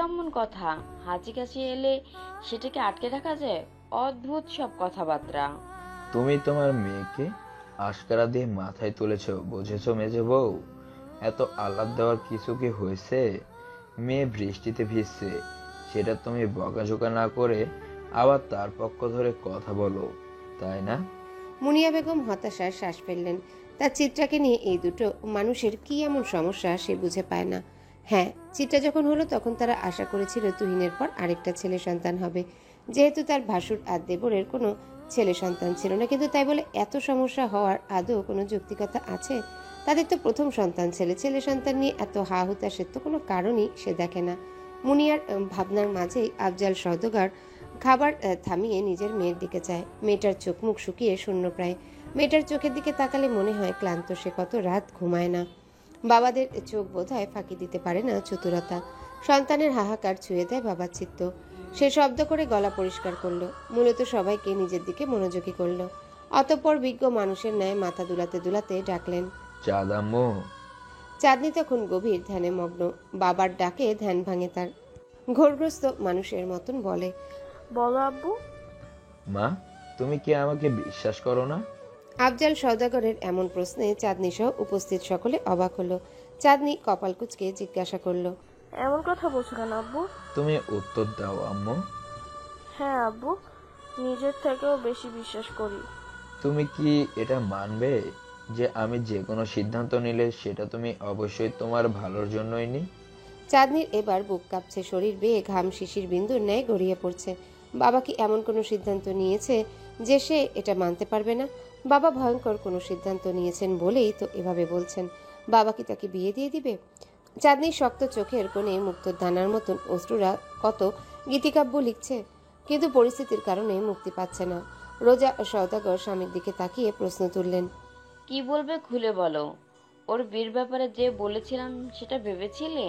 কেমন কথা? হাঁচি কাশি এলে সেটাকে আটকে রাখা যায়? অদ্ভুত সব কথাবার্তা। তুমি তোমার মেয়েকে আশকারা দিয়ে মাথায় তুলেছো, বুঝেছো মেজো বউ? এত আহ্লাদ দেওয়ার কিছু কি হয়েছে? মেয়ে বৃষ্টিতে ভিজছে, সেটা তুমি বকাঝোকা না করে আবার তার পক্ষ ধরে কথা বলো, তাই না? মুনিয়া বেগম হতাশার শ্বাস ফেললেন। তার চিত্রাকে নিয়ে এই দুটো মানুষের কি এমন সমস্যা সে বুঝে পায় না। হ্যাঁ, চিত্রা যখন হলো তখন তারা আশা করেছিল তুহিনের পর আরেকটা ছেলে সন্তান হবে, যেহেতু তার ভাসুর আর দেবরের কোনো ছেলে সন্তান ছিল না। কিন্তু তাই বলে এত সমস্যা হওয়ার আদৌ কোনো যৌক্তিকতা আছে? তাদের তো প্রথম সন্তান ছেলে, ছেলে সন্তান নিয়ে এত হা হুতাশের তো কোনো কারণই সে দেখে না। মুনিয়ার ভাবনার মাঝেই আফজাল সওদাগর খাবার থামিয়ে নিজের মেয়ের দিকে চায়। মেয়েটার চোখ মুখ শুকিয়ে শূন্যপ্রায়। মেয়েটার চোখের দিকে তাকালে মনে হয় ক্লান্ত, সে কত রাত ঘুমায় না। বাবাদের চোখ বোধহয় ফাঁকি দিতে পারে না চতুরতা। সন্তানের হাহাকার ছুঁয়ে দেয় বাবার চিত্ত। সে শব্দ করে গলা পরিষ্কার করলো, মূলত সবাইকে নিজের দিকে মনোযোগী করলো। অতঃপর বিজ্ঞ মানুষের ন্যায় মাথা দুলাতে দুলাতে ডাকলেন, চাঁদ আম্মু। চাঁদনি তখন গভীর ধ্যানে মগ্ন। বাবার ডাকে ধ্যান ভাঙে তার। ঘোরগ্রস্ত মানুষের মতন বলে, বলো আব্বু। মা, তুমি কি আমাকে বিশ্বাস করো না? আফজাল সওদাগরের এমন প্রশ্নে চাঁদনি সহ উপস্থিত সকলে অবাক হলো। চাঁদনি কপাল কুঁচকে জিজ্ঞাসা করলো, এমন কথা বলছো কেন আব্বু? তুমি উত্তর দাও আম্মু। হ্যাঁ আব্বু, নিজের থেকেও বেশি বিশ্বাস করি। তুমি কি এটা মানবে যে আমি যে কোনো সিদ্ধান্ত নিলে সেটা তুমি অবশ্যই তোমার ভালোর জন্যই নি? চাঁদনির এবার বুক কাঁপছে, শরীর বেয়ে ঘাম শিশির বিন্দুর ন্যায় গড়িয়ে পড়ছে। বাবা কি এমন কোনো সিদ্ধান্ত নিয়েছে যে সে এটা মানতে পারবে না? বাবা ভয়ঙ্কর কোনো সিদ্ধান্ত নিয়েছেন বলেই তো এভাবে বলছেন। বাবা কি তাকে বিয়ে দিয়ে দিবে? চাঁদনির শক্ত চোখের কোণে মুক্তোর দানার মতন অশ্রুরা কত গীতিকাব্য লিখছে, কিন্তু পরিস্থিতির কারণে মুক্তি পাচ্ছে না। রোজা সওদাগর স্বামীর দিকে তাকিয়ে প্রশ্ন তুললেন, কি বলবে খুলে বলো। ওর বিয়ের ব্যাপারে যে বলেছিলাম সেটা ভেবেছিলে?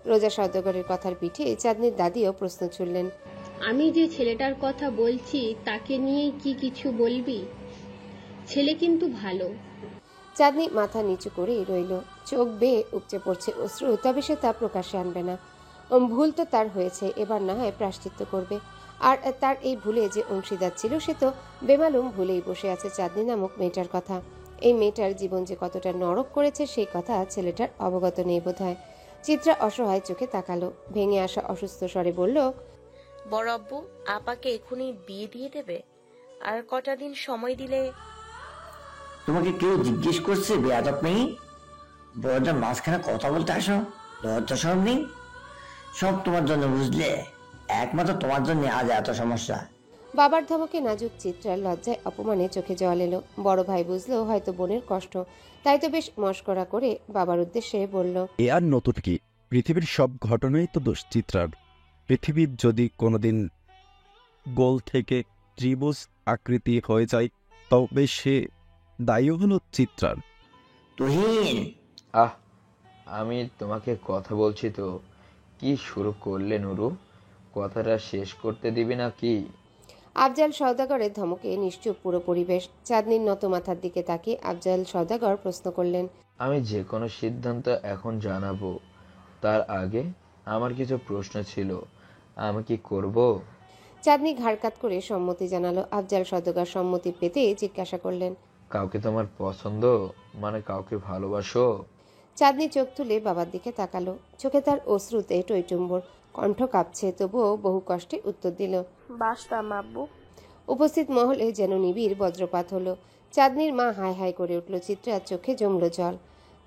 রোজা সওদাগরের কথার পিঠে চাঁদনির দাদিও প্রশ্ন ছুড়লেন, আমি যে ছেলেটার কথা বলছি তাকে নিয়ে কি কিছু বলবি? ছেলে কিন্তু ভালো। চাঁদনি মাথা নিচু করেই রইল, চোখ বেয়ে উপচে পড়ছে অশ্রু, তবে সে তা প্রকাশ্যে আনবে না। ভুল তো তার হয়েছে, এবার না হয় প্রায়শ্চিত্ত করবে। আর তার এই ভুলে যে অংশীদার ছিল সে তো বেমালুম ভুলেই বসে আছে চাঁদনি নামক মেয়েটার কথা। এই মেয়েটার জীবন যে কতটা নরক করেছে সেই কথা ছেলেটার অবগত নেই বোধহয়। চিত্রা অসহায় চোখে তাকালো, ভেঙে আসা অসুস্থ স্বরে বলল, বড় আব্বু আপাকে এখনই বিয়ে দিয়ে দেবে? আর কটা দিন সময় দিলে। তোমাকে কেউ জিজ্ঞেস করছে বেয়াদব নেই? বড়টার মাঝখানে কথা বলতে আসো, লজ্জা শরম নেই? সব তোমার জন্য, বুঝলে? একমাত্র তোমার জন্য আজ এত সমস্যা। বাবার ধমকে নাজুক চিত্রার লজ্জায় অপমানে চোখে জল এলো। বড় ভাই বুঝলো হয়তো বোনের কষ্ট, তাই তো বেশ মশকরা করে বাবার উদ্দেশ্যে বলল, এ আর নতুন কি? পৃথিবীর সব ঘটনাই তো দোষ চিত্রার। পৃথিবী যদি কোনোদিন গোল থেকে ত্রিভুজ আকৃতি হয়ে যায় তবে সে দায়ী হলো চিত্রার। তুহিন, আহ, আমি তোমাকে কথা বলছি তো। কি শুরু করলে নুরু? কথাটা শেষ করতে দিবি না কি? আফজাল সওদাগরের ধমকে নিশ্চুপ পুরো পরিবেশ। চাঁদনির নত মাথার দিকে তাকিয়ে আফজাল সওদাগর প্রশ্ন করলেন, আমি যে কোনো সিদ্ধান্ত এখন জানাবো, তার আগে আমার কিছু প্রশ্ন ছিল। আমি কি করব? চাঁদনি ঘাড়কাত করে সম্মতি জানালো। আফজাল সওদাগর সম্মতি পেতে জিজ্ঞাসা করলেন, কাউকে তোমার পছন্দ? মানে কাউকে ভালোবাসো? চাঁদনি চোখ তুলে বাবার দিকে তাকালো, চোখে তার অশ্রুতে টইটুম্বর, কণ্ঠ কাঁপছে, তবুও বহু কষ্টে উত্তর দিল, বাসতাম আব্বু। উপস্থিত মহলে যেন নিবিড় বজ্রপাত হলো। চাঁদনির মা হায় হায় করে উঠল, চিত্রার চোখে জমল জল।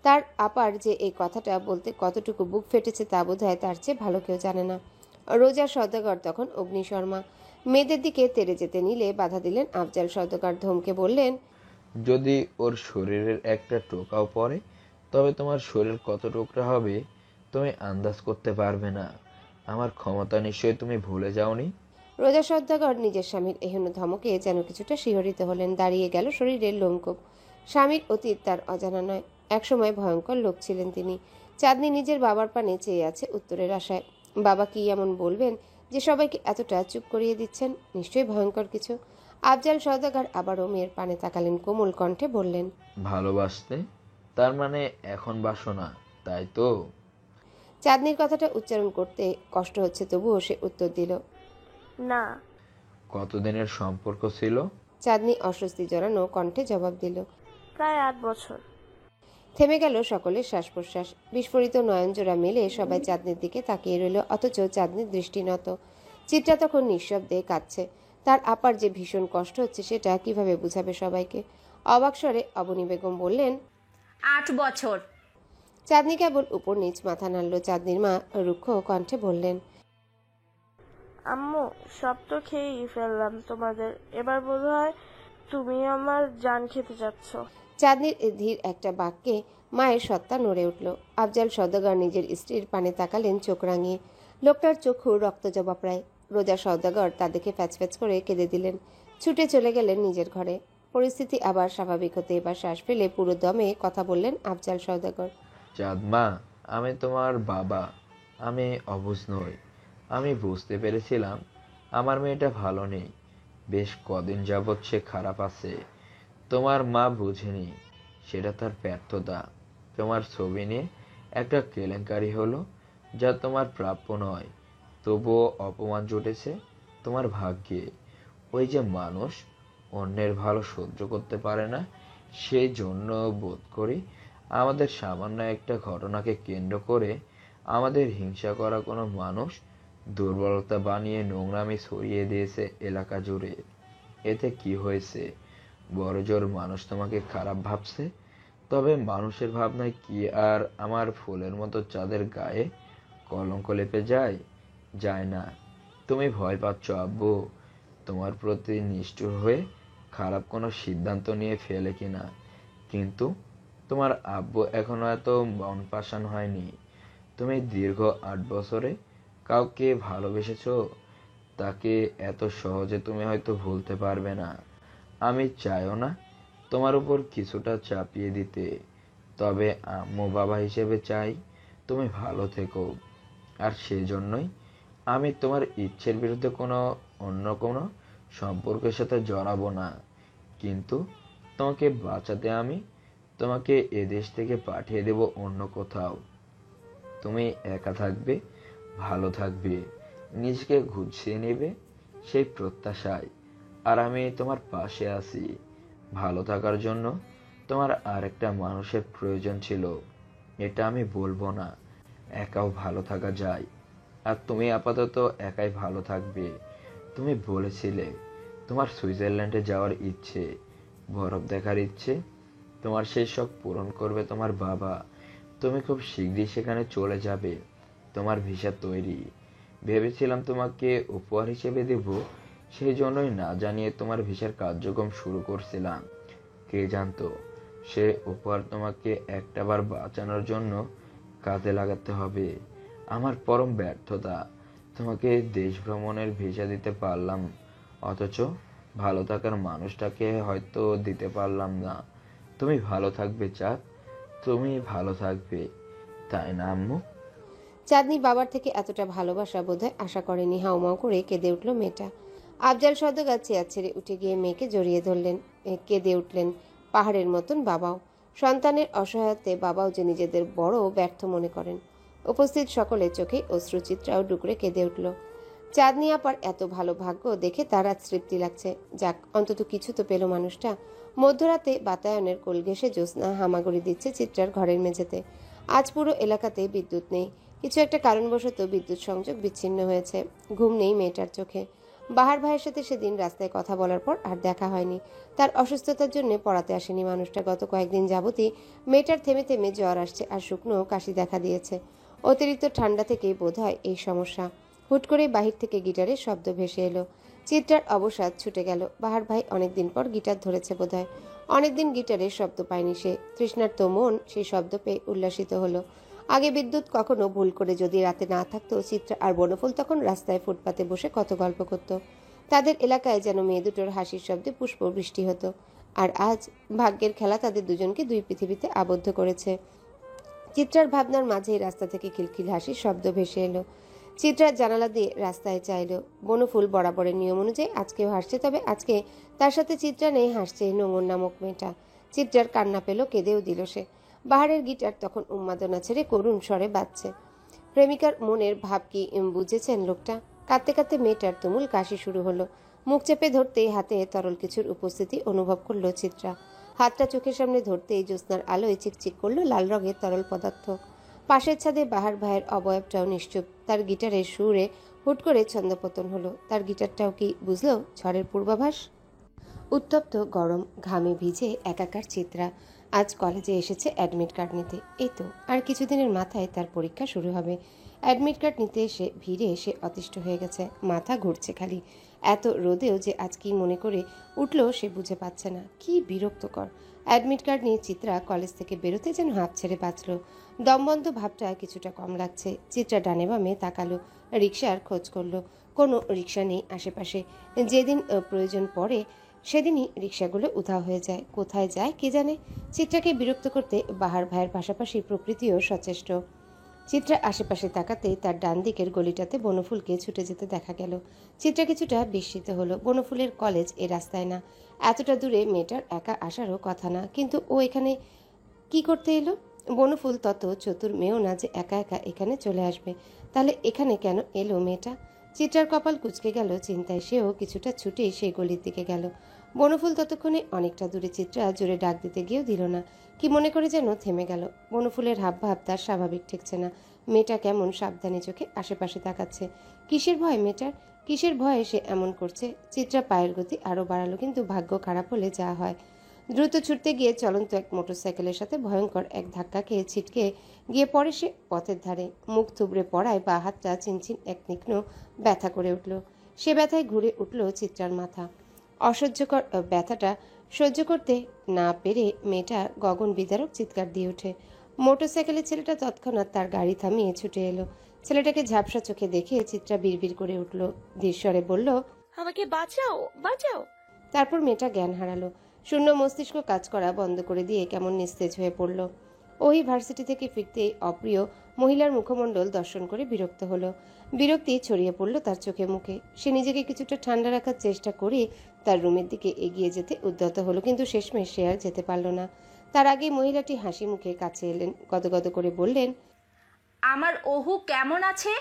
তার আপার যে এই কথাটা বলতে কতটুকু বুক ফেটেছে তা বোধহয় তার চেয়ে ভালো কেউ জানে না। রোজা সওদাগর তখন অগ্নিশর্মা। মেয়েদের দিকে তেড়ে যেতে নিলে বাধা দিলেন আফজাল সওদাগর। ধমকে বললেন, যদি ওর শরীরের একটা টোকাও পড়ে তবে তোমার শরীর কত টুকরা হবে তুমি আন্দাজ করতে পারবে না। আমার ক্ষমতা নিশ্চয়ই তুমি ভুলে যাওনি। রোজা সওদাগর নিজের স্বামীর এহেন ধমকে যেন কিছুটা শিহরিত হলেন, দাঁড়িয়ে গেল শরীরের লোমকূপ। স্বামীর অতীত তার অজানা নয়, একসময় ভয়ঙ্কর লোক ছিলেন তিনি। চাঁদনি নিজের বাবার পানে চেয়ে আছে উত্তরের আশায়। বাবা কি এমন বলবেন যে সবাইকে এতটা চুপ করিয়ে দিচ্ছেন? নিশ্চয়ই ভয়ঙ্কর কিছু। আফজাল সওদাগর আবারও মেয়ের পানে তাকালেন, কোমল কণ্ঠে বললেন, ভালোবাসতে? তার মানে এখন বাসো না, তাই তো? চাঁদনির কথাটা উচ্চারণ করতে কষ্ট হচ্ছে, তবুও সে উত্তর দিল। না। কতদিনের সম্পর্ক ছিল? চাঁদনি অস্বস্তি জড়ানো কণ্ঠে জবাব দিল। প্রায় 8 বছর। থেমে গেল সকলের শ্বাস প্রশ্বাস। বিস্ফোরিত নয়নজোড়া মেলে সবাই চাঁদনির দিকে তাকিয়ে রইল, অথচ চাঁদনির দৃষ্টি নত। চিত্রা তখন নিঃশব্দে কাঁদছে। তার আপার যে ভীষণ কষ্ট হচ্ছে সেটা কিভাবে বুঝাবে সবাইকে। অবাক স্বরে অবনী বেগম বললেন, 8 বছর। চাঁদনি কেবল উপর নিচ মাথা নাড়ল। চাঁদনির মা রুক্ষ কণ্ঠে বললেন, আম্মু, সব তো খেয়েই ফেললাম তোমাদের, এবার বোধহয় তুমি আমার জান খেতে যাচ্ছ। চাঁদনির ধীর একটা বাক্যে মায়ের সত্তা নড়ে উঠল। আফজাল সওদাগর নিজের স্ত্রীর পানে তাকালেন চোখ রাঙিয়ে। লোকটার চক্ষু রক্তজবা প্রায়। রোজা সওদাগর তা দেখে ফ্যাচফ্যাচ করে কেঁদে দিলেন। ছুটে চলে গেলেন নিজের ঘরে। পরিস্থিতি আবার স্বাভাবিক হতে এবার শ্বাস ফেলে পুরো দমে কথা বললেন আফজাল সওদাগর। চাঁদমা, আমি তোমার বাবা। আমি অবুঝ নই। আমি বুঝতে পেরেছিলাম আমার মেয়েটা ভালো নেই। বেশ কদিন যাবৎ সে খারাপ আছে। তোমার মা বুঝেনি, সেটা তার ব্যর্থতা। তোমার ছবি নিয়ে একটা কেলেঙ্কারি হলো, যা তোমার প্রাপ্য নয়, তবুও অপমান জুটেছে তোমার ভাগ্যে। ওই যে মানুষ অন্যের ভালো সহ্য করতে পারে না, সেই জন্য বোধ করি আমাদের সামান্য একটা ঘটনাকে কেন্দ্র করে আমাদের হিংসা করা কোনো মানুষ দুর্বলতা বানিয়ে নোংরামি ছড়িয়ে দিয়েছে এলাকা জুড়ে। এতে কি হয়েছে? বড়জোর মানুষ তোমাকে খারাপ ভাবছে, তবে মানুষের ভাবনায় কি আর আমার ফুলের মতো চাঁদের গায়ে কলঙ্ক লেপে যায়? যায় না। তুমি ভয় পাচ্ছ আব্বু তোমার প্রতি নিষ্ঠুর হয়ে খারাপ কোনো সিদ্ধান্ত নিয়ে ফেলে কিনা, কিন্তু তোমার আব্বু এখনো এত মন পাষাণ হয়নি। তুমি দীর্ঘ 8 বছরে কাউকে ভালোবেসেছো, তাকে এত সহজে তুমি হয়তো ভুলতে পারবে না। আমি চাইও না তোমার উপর কিছুটা চাপিয়ে দিতে, তবে আম্মু বাবা হিসেবে চাই তুমি ভালো থেকো। আর সেজন্যই আমি তোমার ইচ্ছের বিরুদ্ধে অন্য কোনো সম্পর্কের সাথে জড়াবো না। কিন্তু তোমাকে বাঁচাতে আমি তোমাকে এদেশ থেকে পাঠিয়ে দেব অন্য কোথাও। তুমি একা থাকবে, ভালো থাকবে, নিজেকে গুছিয়ে নেবে, সেই প্রত্যাশায়। আর আমি তোমার পাশে আছি। ভালো থাকার জন্য তোমার আরেকটা মানুষের প্রয়োজন ছিল, এটা আমি বলবো না। একাও ভালো থাকা যায়, আর তুমি আপাতত একাই ভালো থাকবে। তুমি বলেছিলে তোমার সুইজারল্যান্ডে যাওয়ার ইচ্ছে, বরফ দেখার ইচ্ছে। তোমার সেই শখ পূরণ করবে তোমার বাবা। তুমি খুব শীঘ্রই সেখানে চলে যাবে। তোমার ভিসা তৈরি। ভেবেছিলাম তোমাকে উপহার হিসেবে দেব, সেই জন্যই না জানিয়ে তোমার ভিসার কার্যক্রম শুরু করছিলাম। কে জানতো সে উপহার তোমাকে একটাবার বাঁচানোর জন্য কাজে লাগাতে হবে। আমার পরম ব্যর্থতা। তোমাকে দেশ ভ্রমণের ভিসা দিতে পারলাম, অথচ ভালো থাকার মানুষটাকে হয়তো দিতে পারলাম না। তুমি ভালো থাকবে চাঁদ, তুমি ভালো থাকবে, তাই না আম্মু? চাঁদনি বাবার থেকে এতটা ভালোবাসা বোধহয় আশা করেনি। হাউমাউ করে কেঁদে উঠল মেয়েটা। আফজাল সওদাগর চেয়ার ছেড়ে উঠে গিয়ে মেয়েকে জড়িয়ে ধরলেন। কেঁদে উঠলেন পাহাড়ের মতন বাবাও। সন্তানের অসহায়তে বাবাও যে নিজেদের বড় ব্যর্থ মনে করেন। উপস্থিত সকলের চোখে অশ্রুচিত্রাও ডুকরে কেঁদে উঠল। চাঁদনি আপার এত ভালো ভাগ্য দেখে তার আজ তৃপ্তি লাগছে। যাক, অন্তত কিছু তো পেল মানুষটা। মধ্যরাতে বাতায়নের কোল ঘেঁষে জ্যোৎস্না হামাগুড়ি দিচ্ছে চিত্রার ঘরের মেঝেতে। আজ পুরো এলাকাতে বিদ্যুৎ নেই। কিছু একটা কারণবশত বিদ্যুৎ সংযোগ বিচ্ছিন্ন হয়েছে। ঘুম নেই মেয়েটার চোখে। বাহার ভাইয়ের সাথে সেদিন রাস্তায় কথা বলার পর আর দেখা হয়নি। তার অসুস্থতার জন্য পড়াতে আসেনি মানুষটা। গত কয়েকদিন যাবতই মেয়েটার থেমে থেমে জ্বর আসছে আর শুকনো কাশি দেখা দিয়েছে। অতিরিক্ত ঠান্ডা থেকেই বোধহয় এই সমস্যা। হুট করে বাহির থেকে গিটারের শব্দ ভেসে এলো। চিত্রার অবসাদ ছুটে গেল। বাহার ভাই অনেকদিন পর গিটার ধরেছে বোধহয়। অনেকদিন গিটারের শব্দ পায়নি সে। তৃষ্ণার্ত মন সেই শব্দ পেয়ে উল্লাসিত হলো। আগে বিদ্যুৎ কখনো ভুল করে যদি রাতে না থাকতো, চিত্রা আর বনফুল তখন রাস্তায় ফুটপাতে বসে কত গল্প করত। তাদের এলাকায় যেন মেয়ে দুটোর হাসির শব্দে পুষ্প বৃষ্টি হতো। আর আজ ভাগ্যের খেলা তাদের দুজনকে দুই পৃথিবীতে আবদ্ধ করেছে। চিত্রার ভাবনার মাঝেই রাস্তা থেকে খিলখিল হাসির শব্দ ভেসে এলো। চিত্রার জানালা দিয়ে রাস্তায় চাইল। বনফুল বরাবরের নিয়ম অনুযায়ী আজকেও হাসছে, তবে আজকে তার সাথে চিত্রা নেই, হাসছে নোংর নামক মেয়েটা। চিত্রার কান্না পেল, কেঁদেও দিল সে। বাহারের গিটার তখন উন্মাদনা ছেড়ে করুণ স্বরে বাজছে। প্রেমিকার মনের ভাব কি বুঝেছেন লোকটা? কাঁদতে কাঁদতে মেয়েটার তুমুল কাশি শুরু হলো। মুখ চেপে ধরতেই হাতে তরল কিছুর উপস্থিতি অনুভব করলো চিত্রা। হাতটা চোখের সামনে ধরতেই জ্যোৎস্নার আলোয় চিকচিক করলো লাল রঙের তরল পদার্থ। পাশের ছাদে বাহার ভাইয়ের অবয়বটাও নিশ্চুপ। তার গিটারের সুরে হুট করে ছন্দপতন হলো। তার গিটারটাও কি বুঝলো ঝড়ের পূর্বাভাস? উত্তপ্ত গরম ঘামে ভিজে একাকার চিত্রা আজ কলেজে এসেছে অ্যাডমিট কার্ড নিতে। এই তো আর কিছুদিনের মাথায় তার পরীক্ষা শুরু হবে। অ্যাডমিট কার্ড নিতে এসে ভিড়ে এসে অতিষ্ঠ হয়ে গেছে, মাথা ঘুরছে খালি। এত রোদেও যে আজ কি মনে করে উঠলো সে বুঝে পাচ্ছে না। কি বিরক্তকর! অ্যাডমিট কার্ড নিয়ে চিত্রা কলেজ থেকে বেরোতে যেন হাঁপ ছেড়ে বাঁচল। দমবন্ধ ভাবটা কিছুটা কম লাগছে। চিত্রা ডানে বামে তাকালো, রিক্সার খোঁজ করলো। কোনো রিক্সা নেই আশেপাশে। যেদিন প্রয়োজন পড়ে সেদিনই রিক্সাগুলো উধাও হয়ে যায়। কোথায় যায় কে জানে। চিত্রাকে বিরক্ত করতে বাহার ভাইয়ের পাশাপাশি প্রকৃতিও সচেষ্ট। চিত্রা আশেপাশে তাকাতেই তার ডান দিকের গলিটাতে বনফুলকে ছুটে যেতে দেখা গেল। চিত্রা কিছুটা বিস্মিত হলো। বনফুলের কলেজ এ রাস্তায় না, এতটা দূরে মেয়েটার একা আসারও কথা না, কিন্তু ও এখানে কি করতে এলো? বনফুল তত চতুর মেয়েও না যে একা একা এখানে চলে আসবে। তাহলে এখানে কেন এলো মেয়েটা? চিত্রার কপাল কুঁচকে গেল চিন্তায়। সেও কিছুটা ছুটেই সেই গলির দিকে গেল। বনফুল ততক্ষণে অনেকটা দূরে। চিত্রা জোরে ডাক দিতে গিয়েও দিল না, কি মনে করে যেন থেমে গেল। বনফুলের হাবভাব তার স্বাভাবিক ঠেকছে না। মেয়েটা কেমন সাবধানী চোখে আশেপাশে তাকাচ্ছে। কিসের ভয় মেয়েটার? কিসের ভয়ে সে এমন করছে? চিত্রা পায়ের গতি আরো বাড়ালো, কিন্তু ভাগ্য খারাপ হলে যা হয়। দ্রুত ছুটতে গিয়ে চলন্ত এক মোটরসাইকেলের সাথে ভয়ঙ্কর এক ধাক্কা খেয়ে ছিটকে গিয়ে পড়ে সে পথের ধারে। মুখ থুবড়ে পড়ায় বা হাতটা চিনচিন এক তীক্ষ্ণ ব্যথা করে উঠল। সে ব্যথায় ঘুরে উঠল চিত্রার মাথা। অসহ্যকর ব্যথাটা সহ্য করতে না পেরে মেয়েটা গগন বিদারক চিৎকার দিয়ে ওঠে। মোটরসাইকেলের ছেলেটা তৎক্ষণাৎ তার গাড়ি থামিয়ে ছুটে এলো। ছেলেটাকে ঝাপসা চোখে দেখে চিত্রা বিড়বিড় করে উঠল, ধীরস্বরে বলল, আমাকে বাঁচাও, বাঁচাও। তারপর মেয়েটা জ্ঞান হারালো। শূন্য মস্তিষ্ক কাজ করা বন্ধ করে দিয়ে কেমন নিস্তেজ হয়ে পড়ল। ওই ভার্সিটি থেকে ফিরতেই অপ্রিয় মহিলার মুখমণ্ডল দর্শন করে বিরক্ত হলো। বিরক্তি ছড়িয়ে পড়ল তার চোখে মুখে। সে নিজেকে কিছুটা ঠান্ডা রাখার চেষ্টা করে তার রুমের দিকে এগিয়ে যেতে উদ্যত হলো, কিন্তু শেষমেশ সে আর যেতে পারল না। তার আগে মহিলাটি হাসি মুখে কাছে এলেন, গদগদ করে বললেন, আমার ওহু কেমন আছে?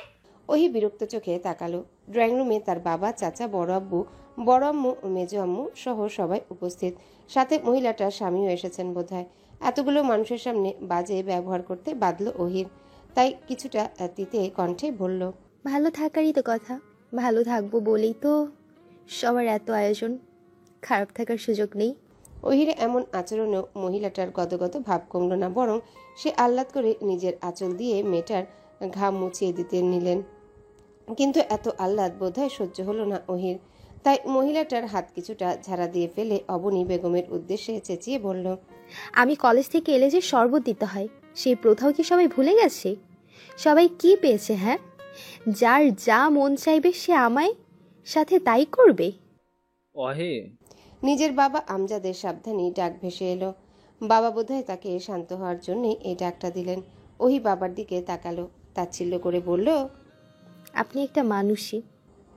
ওহি বিরক্ত চোখে তাকালো। ড্রয়িং রুমে তার বাবা, চাচা, বড় আব্বু, বড় আম্মু, মেজো আম্মু সহ সবাই উপস্থিত। সাথে মহিলাটার স্বামীও এসেছেন বোধহয়। এতগুলো মানুষের সামনে বাজে ব্যবহার করতে বাধল ওহির। তাই কিছুটা তিতে কণ্ঠে বলল, ভালো থাকারই তো কথা, ভালো থাকবো বলেই তো সবার এত আয়োজন, খারাপ থাকার সুযোগ নেই। ওহির এমন আচরণেও মহিলাটার গদগদ ভাব কমল না, বরং সে আহ্লাদ করে নিজের আঁচল দিয়ে মেয়েটার ঘাম মুছিয়ে দিতে নিলেন। কিন্তু এত আহ্লাদ বোধহয় সহ্য হলো না ওহির। তাই মহিলাটার হাত কিছুটা ঝাড়া দিয়ে ফেলে অবনী বেগমের উদ্দেশ্যে চেঁচিয়ে বলল, আমি কলেজ থেকে এলে যে শরবত দিতে হয়, সেই প্রথাও কি সবাই ভুলে গেছে? সবাই কি পেয়েছে? হ্যাঁ, যার যা মন চাইবে সে আমায় সাথে তাই করবে। অহে, নিজের বাবা আমজাদের সাবধানী ডাক ভেসে এলো। বাবা বোধহয় তাকে শান্ত হওয়ার জন্যই এই ডাকটা দিলেন। ওহি বাবার দিকে তাকালো, তাচ্ছিল্য করে বলল, আপনি একটা মানুষই।